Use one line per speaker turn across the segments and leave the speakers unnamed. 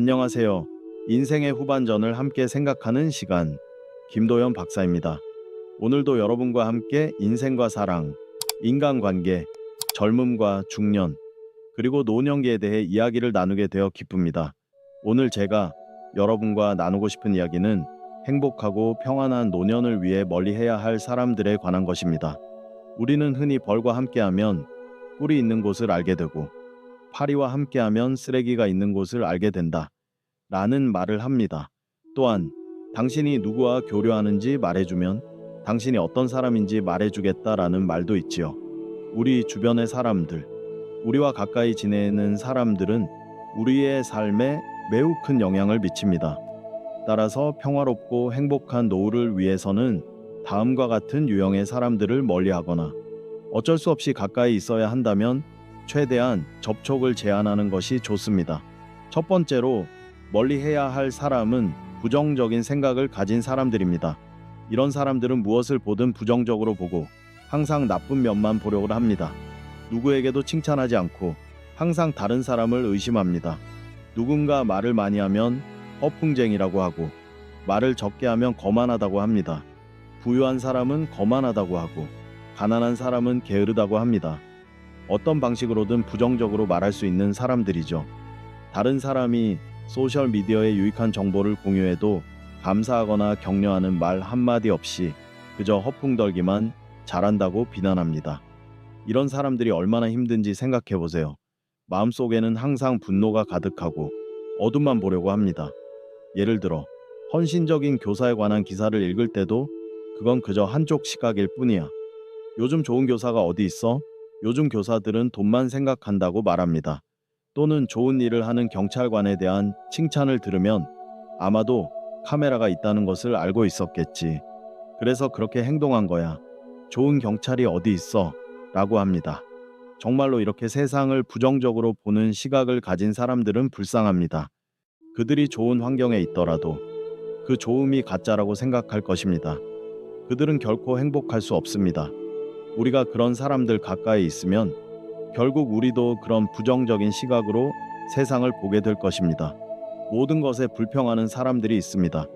안녕하세요. 인생의 후반전을 함께 생각하는 시간, 김도현 박사입니다. 오늘도 여러분과 함께 인생과 사랑, 인간관계, 젊음과 중년, 그리고 노년기에 대해 이야기를 나누게 되어 기쁩니다. 오늘 제가 여러분과 나누고 싶은 이야기는 행복하고 평안한 노년을 위해 멀리해야 할 사람들에 관한 것입니다. 우리는 흔히 벌과 함께하면 꿀이 있는 곳을 알게 되고 파리와 함께하면 쓰레기가 있는 곳을 알게 된다 라는 말을 합니다. 또한 당신이 누구와 교류하는지 말해주면 당신이 어떤 사람인지 말해주겠다라는 말도 있지요. 우리 주변의 사람들, 우리와 가까이 지내는 사람들은 우리의 삶에 매우 큰 영향을 미칩니다. 따라서 평화롭고 행복한 노후를 위해서는 다음과 같은 유형의 사람들을 멀리하거나 어쩔 수 없이 가까이 있어야 한다면 최대한 접촉을 제한하는 것이 좋습니다. 첫 번째로 멀리해야 할 사람은 부정적인 생각을 가진 사람들입니다. 이런 사람들은 무엇을 보든 부정적으로 보고 항상 나쁜 면만 보려고 합니다. 누구에게도 칭찬하지 않고 항상 다른 사람을 의심합니다. 누군가 말을 많이 하면 허풍쟁이라고 하고 말을 적게 하면 거만하다고 합니다. 부유한 사람은 거만하다고 하고 가난한 사람은 게으르다고 합니다. 어떤 방식으로든 부정적으로 말할 수 있는 사람들이죠. 다른 사람이 소셜미디어에 유익한 정보를 공유해도 감사하거나 격려하는 말 한마디 없이 그저 허풍덜기만 잘한다고 비난합니다. 이런 사람들이 얼마나 힘든지 생각해 보세요. 마음속에는 항상 분노가 가득하고 어둠만 보려고 합니다. 예를 들어 헌신적인 교사에 관한 기사를 읽을 때도 그건 그저 한쪽 시각일 뿐이야. 요즘 좋은 교사가 어디 있어? 요즘 교사들은 돈만 생각한다고 말합니다. 또는 좋은 일을 하는 경찰관에 대한 칭찬을 들으면 아마도 카메라가 있다는 것을 알고 있었겠지. 그래서 그렇게 행동한 거야. 좋은 경찰이 어디 있어? 라고 합니다. 정말로 이렇게 세상을 부정적으로 보는 시각을 가진 사람들은 불쌍합니다. 그들이 좋은 환경에 있더라도 그 좋음이 가짜라고 생각할 것입니다. 그들은 결코 행복할 수 없습니다. 우리가 그런 사람들 가까이 있으면 결국 우리도 그런 부정적인 시각으로 세상을 보게 될 것입니다. 모든 것에 불평하는 사람들이 있습니다.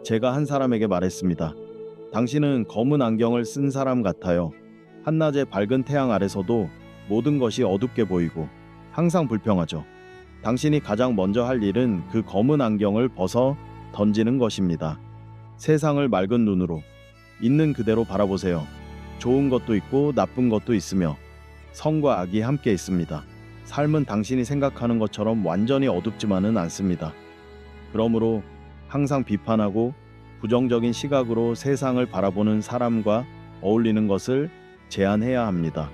제가 한 사람에게 말했습니다. 당신은 검은 안경을 쓴 사람 같아요. 한낮의 밝은 태양 아래서도 모든 것이 어둡게 보이고 항상 불평하죠. 당신이 가장 먼저 할 일은 그 검은 안경을 벗어 던지는 것입니다. 세상을 맑은 눈으로 있는 그대로 바라보세요. 좋은 것도 있고 나쁜 것도 있으며 선과 악이 함께 있습니다. 삶은 당신이 생각하는 것처럼 완전히 어둡지만은 않습니다. 그러므로 항상 비판하고 부정적인 시각으로 세상을 바라보는 사람과 어울리는 것을 제한해야 합니다.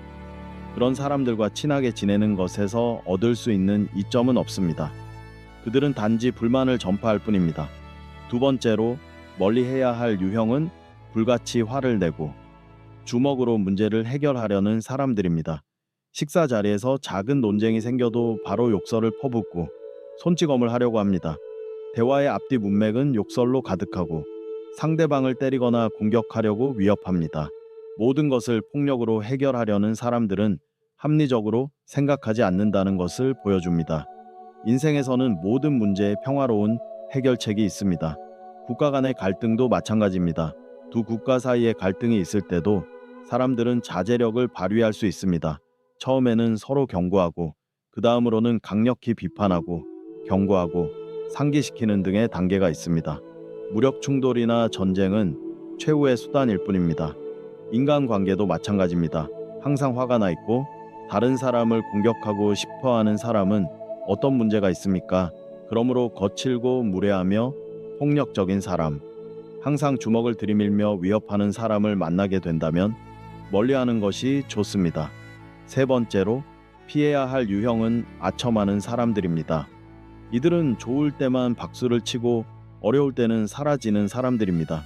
그런 사람들과 친하게 지내는 것에서 얻을 수 있는 이점은 없습니다. 그들은 단지 불만을 전파할 뿐입니다. 두 번째로 멀리해야 할 유형은 불같이 화를 내고 주먹으로 문제를 해결하려는 사람들입니다. 식사 자리에서 작은 논쟁이 생겨도 바로 욕설을 퍼붓고 손찌검을 하려고 합니다. 대화의 앞뒤 문맥은 욕설로 가득하고 상대방을 때리거나 공격하려고 위협합니다. 모든 것을 폭력으로 해결하려는 사람들은 합리적으로 생각하지 않는다는 것을 보여줍니다. 인생에서는 모든 문제에 평화로운 해결책이 있습니다. 국가 간의 갈등도 마찬가지입니다. 두 국가 사이에 갈등이 있을 때도 사람들은 자제력을 발휘할 수 있습니다. 처음에는 서로 경고하고 그 다음으로는 강력히 비판하고 경고하고 상기시키는 등의 단계가 있습니다. 무력 충돌이나 전쟁은 최후의 수단일 뿐입니다. 인간관계도 마찬가지입니다. 항상 화가 나 있고 다른 사람을 공격하고 싶어하는 사람은 어떤 문제가 있습니까? 그러므로 거칠고 무례하며 폭력적인 사람, 항상 주먹을 들이밀며 위협하는 사람을 만나게 된다면 멀리하는 것이 좋습니다. 세 번째로 피해야 할 유형은 아첨하는 사람들입니다. 이들은 좋을 때만 박수를 치고 어려울 때는 사라지는 사람들입니다.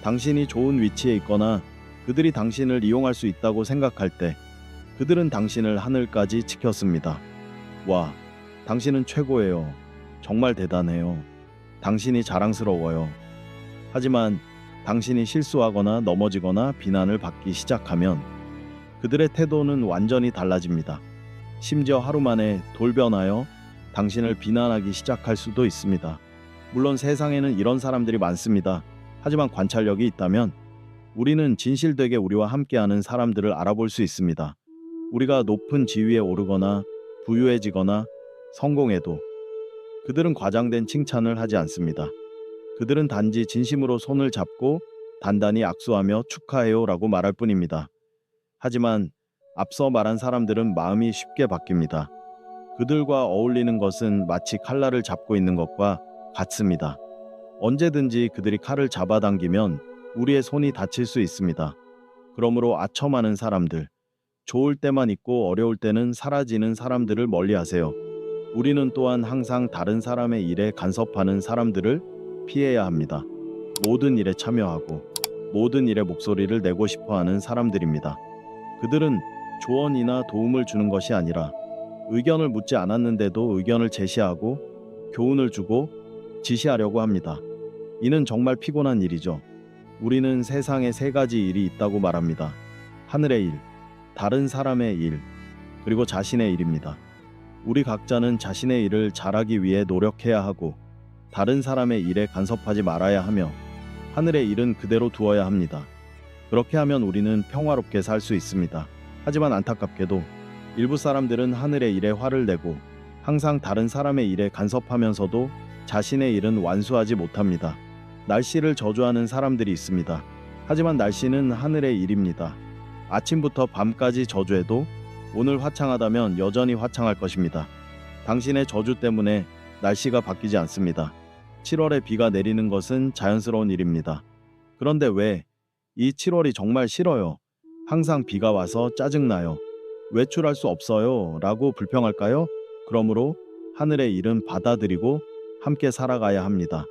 당신이 좋은 위치에 있거나 그들이 당신을 이용할 수 있다고 생각할 때 그들은 당신을 하늘까지 지켰습니다. 와, 당신은 최고예요. 정말 대단해요. 당신이 자랑스러워요. 하지만 당신이 실수하거나 넘어지거나 비난을 받기 시작하면 그들의 태도는 완전히 달라집니다. 심지어 하루 만에 돌변하여 당신을 비난하기 시작할 수도 있습니다. 물론 세상에는 이런 사람들이 많습니다. 하지만 관찰력이 있다면 우리는 진실되게 우리와 함께하는 사람들을 알아볼 수 있습니다. 우리가 높은 지위에 오르거나 부유해지거나 성공해도 그들은 과장된 칭찬을 하지 않습니다. 그들은 단지 진심으로 손을 잡고 단단히 악수하며 축하해요 라고 말할 뿐입니다. 하지만 앞서 말한 사람들은 마음이 쉽게 바뀝니다. 그들과 어울리는 것은 마치 칼날을 잡고 있는 것과 같습니다. 언제든지 그들이 칼을 잡아당기면 우리의 손이 다칠 수 있습니다. 그러므로 아첨하는 사람들, 좋을 때만 있고 어려울 때는 사라지는 사람들을 멀리하세요. 우리는 또한 항상 다른 사람의 일에 간섭하는 사람들을 피해야 합니다. 모든 일에 참여하고 모든 일에 목소리를 내고 싶어하는 사람들입니다. 그들은 조언이나 도움을 주는 것이 아니라 의견을 묻지 않았는데도 의견을 제시하고 교훈을 주고 지시하려고 합니다. 이는 정말 피곤한 일이죠. 우리는 세상에 세 가지 일이 있다고 말합니다. 하늘의 일, 다른 사람의 일, 그리고 자신의 일입니다. 우리 각자는 자신의 일을 잘하기 위해 노력해야 하고 다른 사람의 일에 간섭하지 말아야 하며 하늘의 일은 그대로 두어야 합니다. 그렇게 하면 우리는 평화롭게 살 수 있습니다. 하지만 안타깝게도 일부 사람들은 하늘의 일에 화를 내고 항상 다른 사람의 일에 간섭하면서도 자신의 일은 완수하지 못합니다. 날씨를 저주하는 사람들이 있습니다. 하지만 날씨는 하늘의 일입니다. 아침부터 밤까지 저주해도 오늘 화창하다면 여전히 화창할 것입니다. 당신의 저주 때문에 날씨가 바뀌지 않습니다. 7월에 비가 내리는 것은 자연스러운 일입니다. 그런데 왜 이 7월이 정말 싫어요? 항상 비가 와서 짜증나요. 외출할 수 없어요. 라고 불평할까요? 그러므로 하늘의 일은 받아들이고 함께 살아가야 합니다.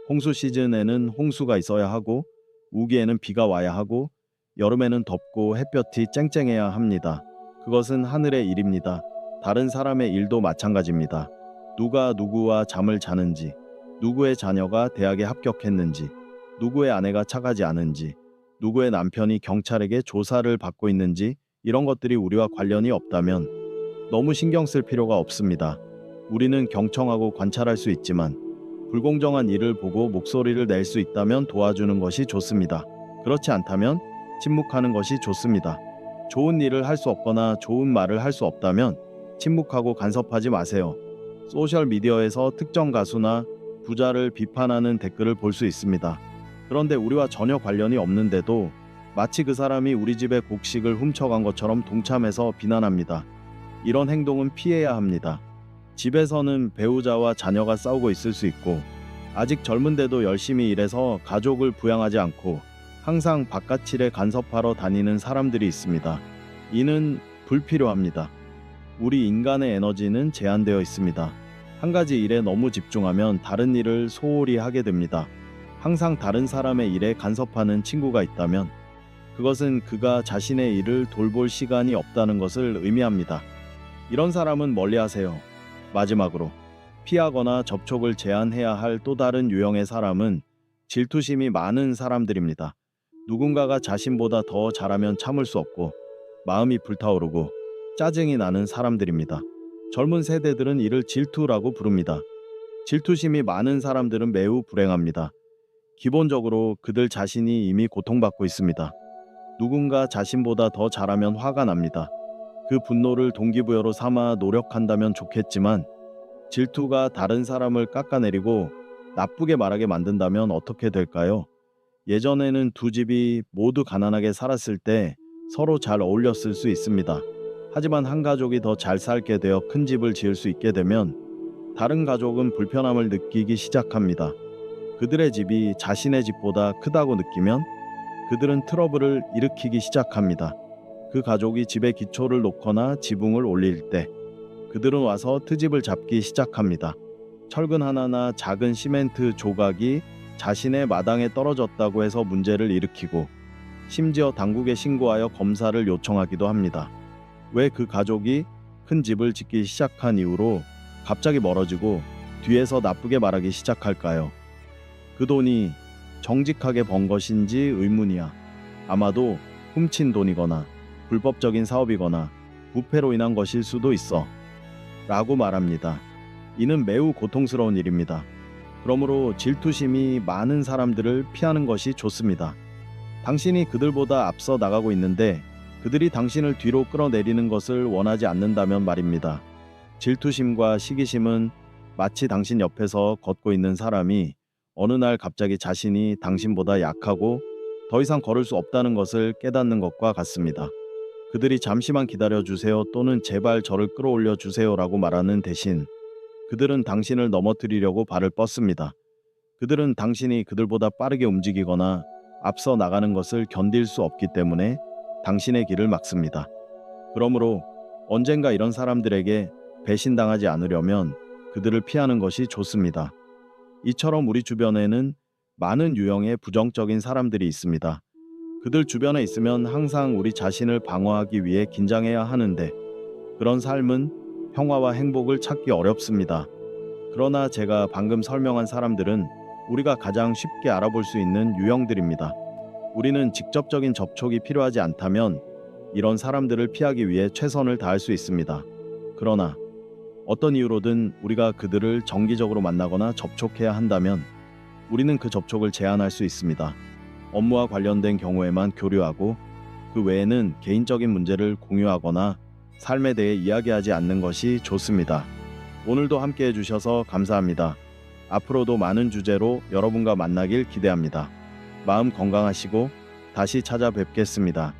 홍수 시즌에는 홍수가 있어야 하고 우기에는 비가 와야 하고 여름에는 덥고 햇볕이 쨍쨍해야 합니다. 그것은 하늘의 일입니다. 다른 사람의 일도 마찬가지입니다. 누가 누구와 잠을 자는지, 누구의 자녀가 대학에 합격했는지, 누구의 아내가 착하지 않은지, 누구의 남편이 경찰에게 조사를 받고 있는지 이런 것들이 우리와 관련이 없다면 너무 신경 쓸 필요가 없습니다. 우리는 경청하고 관찰할 수 있지만 불공정한 일을 보고 목소리를 낼 수 있다면 도와주는 것이 좋습니다. 그렇지 않다면 침묵하는 것이 좋습니다. 좋은 일을 할 수 없거나 좋은 말을 할 수 없다면 침묵하고 간섭하지 마세요. 소셜미디어에서 특정 가수나 부자를 비판하는 댓글을 볼 수 있습니다. 그런데 우리와 전혀 관련이 없는데도 마치 그 사람이 우리 집의 곡식을 훔쳐간 것처럼 동참해서 비난합니다. 이런 행동은 피해야 합니다. 집에서는 배우자와 자녀가 싸우고 있을 수 있고 아직 젊은데도 열심히 일해서 가족을 부양하지 않고 항상 바깥일에 간섭하러 다니는 사람들이 있습니다. 이는 불필요합니다. 우리 인간의 에너지는 제한되어 있습니다. 한 가지 일에 너무 집중하면 다른 일을 소홀히 하게 됩니다. 항상 다른 사람의 일에 간섭하는 친구가 있다면 그것은 그가 자신의 일을 돌볼 시간이 없다는 것을 의미합니다. 이런 사람은 멀리하세요. 마지막으로 피하거나 접촉을 제한해야 할 또 다른 유형의 사람은 질투심이 많은 사람들입니다. 누군가가 자신보다 더 잘하면 참을 수 없고 마음이 불타오르고 짜증이 나는 사람들입니다. 젊은 세대들은 이를 질투라고 부릅니다. 질투심이 많은 사람들은 매우 불행합니다. 기본적으로 그들 자신이 이미 고통받고 있습니다. 누군가 자신보다 더 잘하면 화가 납니다. 그 분노를 동기부여로 삼아 노력한다면 좋겠지만 질투가 다른 사람을 깎아내리고 나쁘게 말하게 만든다면 어떻게 될까요? 예전에는 두 집이 모두 가난하게 살았을 때 서로 잘 어울렸을 수 있습니다. 하지만 한 가족이 더 잘 살게 되어 큰 집을 지을 수 있게 되면 다른 가족은 불편함을 느끼기 시작합니다. 그들의 집이 자신의 집보다 크다고 느끼면 그들은 트러블을 일으키기 시작합니다. 그 가족이 집에 기초를 놓거나 지붕을 올릴 때 그들은 와서 트집을 잡기 시작합니다. 철근 하나나 작은 시멘트 조각이 자신의 마당에 떨어졌다고 해서 문제를 일으키고 심지어 당국에 신고하여 검사를 요청하기도 합니다. 왜 그 가족이 큰 집을 짓기 시작한 이후로 갑자기 멀어지고 뒤에서 나쁘게 말하기 시작할까요? 그 돈이 정직하게 번 것인지 의문이야. 아마도 훔친 돈이거나 불법적인 사업이거나 부패로 인한 것일 수도 있어. 라고 말합니다. 이는 매우 고통스러운 일입니다. 그러므로 질투심이 많은 사람들을 피하는 것이 좋습니다. 당신이 그들보다 앞서 나가고 있는데 그들이 당신을 뒤로 끌어내리는 것을 원하지 않는다면 말입니다. 질투심과 시기심은 마치 당신 옆에서 걷고 있는 사람이 어느 날 갑자기 자신이 당신보다 약하고 더 이상 걸을 수 없다는 것을 깨닫는 것과 같습니다. 그들이 잠시만 기다려 주세요 또는 제발 저를 끌어올려 주세요라고 말하는 대신 그들은 당신을 넘어뜨리려고 발을 뻗습니다. 그들은 당신이 그들보다 빠르게 움직이거나 앞서 나가는 것을 견딜 수 없기 때문에 당신의 길을 막습니다. 그러므로 언젠가 이런 사람들에게 배신당하지 않으려면 그들을 피하는 것이 좋습니다. 이처럼 우리 주변에는 많은 유형의 부정적인 사람들이 있습니다. 그들 주변에 있으면 항상 우리 자신을 방어하기 위해 긴장해야 하는데 그런 삶은 평화와 행복을 찾기 어렵습니다. 그러나 제가 방금 설명한 사람들은 우리가 가장 쉽게 알아볼 수 있는 유형들입니다. 우리는 직접적인 접촉이 필요하지 않다면 이런 사람들을 피하기 위해 최선을 다할 수 있습니다. 그러나 어떤 이유로든 우리가 그들을 정기적으로 만나거나 접촉해야 한다면 우리는 그 접촉을 제한할 수 있습니다. 업무와 관련된 경우에만 교류하고 그 외에는 개인적인 문제를 공유하거나 삶에 대해 이야기하지 않는 것이 좋습니다. 오늘도 함께 해주셔서 감사합니다. 앞으로도 많은 주제로 여러분과 만나길 기대합니다. 마음 건강하시고 다시 찾아뵙겠습니다.